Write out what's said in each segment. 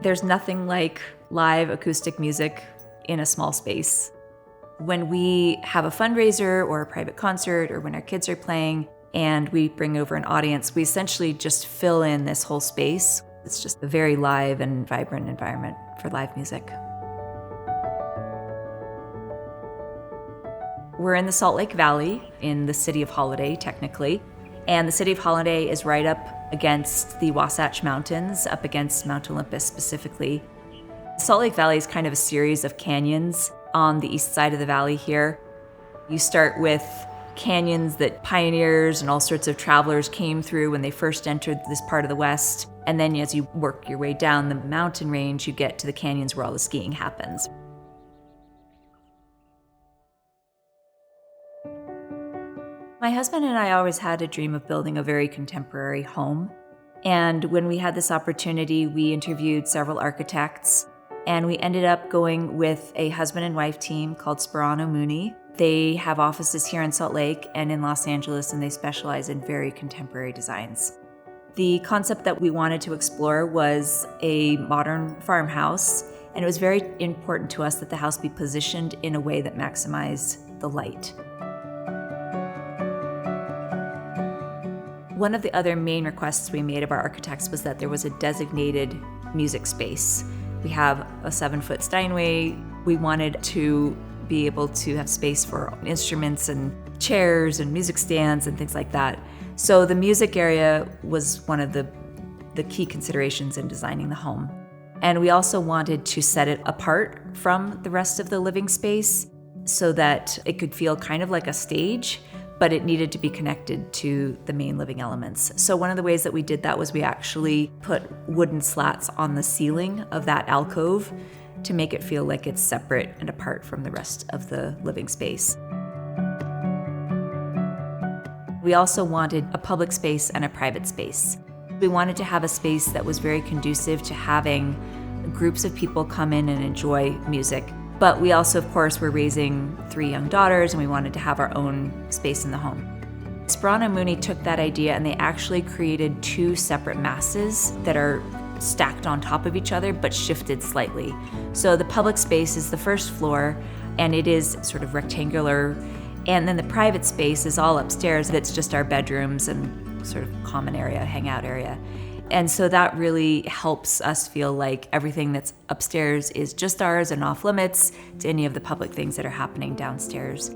There's nothing like live acoustic music in a small space. When we have a fundraiser or a private concert or when our kids are playing and we bring over an audience, we essentially just fill in this whole space. It's just a very live and vibrant environment for live music. We're in the Salt Lake Valley in the city of Holiday, technically. And the city of Holiday is right up against the Wasatch Mountains, up against Mount Olympus specifically. Salt Lake Valley is kind of a series of canyons on the east side of the valley here. You start with canyons that pioneers and all sorts of travelers came through when they first entered this part of the West. And then as you work your way down the mountain range, you get to the canyons where all the skiing happens. My husband and I always had a dream of building a very contemporary home. And when we had this opportunity, we interviewed several architects, and we ended up going with a husband and wife team called Sparano Mooney. They have offices here in Salt Lake and in Los Angeles, and they specialize in very contemporary designs. The concept that we wanted to explore was a modern farmhouse, and it was very important to us that the house be positioned in a way that maximized the light. One of the other main requests we made of our architects was that there was a designated music space. We have a 7-foot Steinway. We wanted to be able to have space for instruments and chairs and music stands and things like that. So the music area was one of the key considerations in designing the home. And we also wanted to set it apart from the rest of the living space so that it could feel kind of like a stage, but it needed to be connected to the main living elements. So one of the ways that we did that was we actually put wooden slats on the ceiling of that alcove to make it feel like it's separate and apart from the rest of the living space. We also wanted a public space and a private space. We wanted to have a space that was very conducive to having groups of people come in and enjoy music. But we also, of course, were raising 3 young daughters, and we wanted to have our own space in the home. Sparano Mooney took that idea and they actually created 2 separate masses that are stacked on top of each other but shifted slightly. So the public space is the first floor, and it is sort of rectangular, and then the private space is all upstairs. It's just our bedrooms and sort of common area, hangout area. And so that really helps us feel like everything that's upstairs is just ours and off limits to any of the public things that are happening downstairs.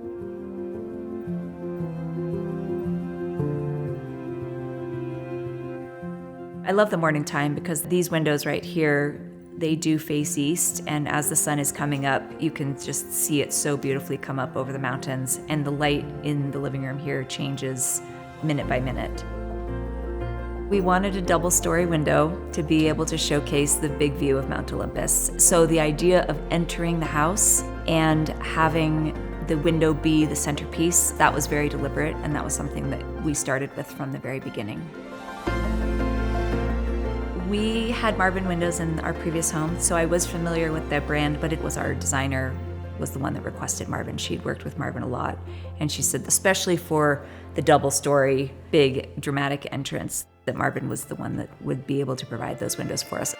I love the morning time because these windows right here, they do face east, and as the sun is coming up, you can just see it so beautifully come up over the mountains, and the light in the living room here changes minute by minute. We wanted a double-story window to be able to showcase the big view of Mount Olympus. So the idea of entering the house and having the window be the centerpiece, that was very deliberate, and that was something that we started with from the very beginning. We had Marvin windows in our previous home, so I was familiar with the brand, but it was our designer was the one that requested Marvin. She'd worked with Marvin a lot, and she said, especially for the double-story, big, dramatic entrance, that Marvin was the one that would be able to provide those windows for us.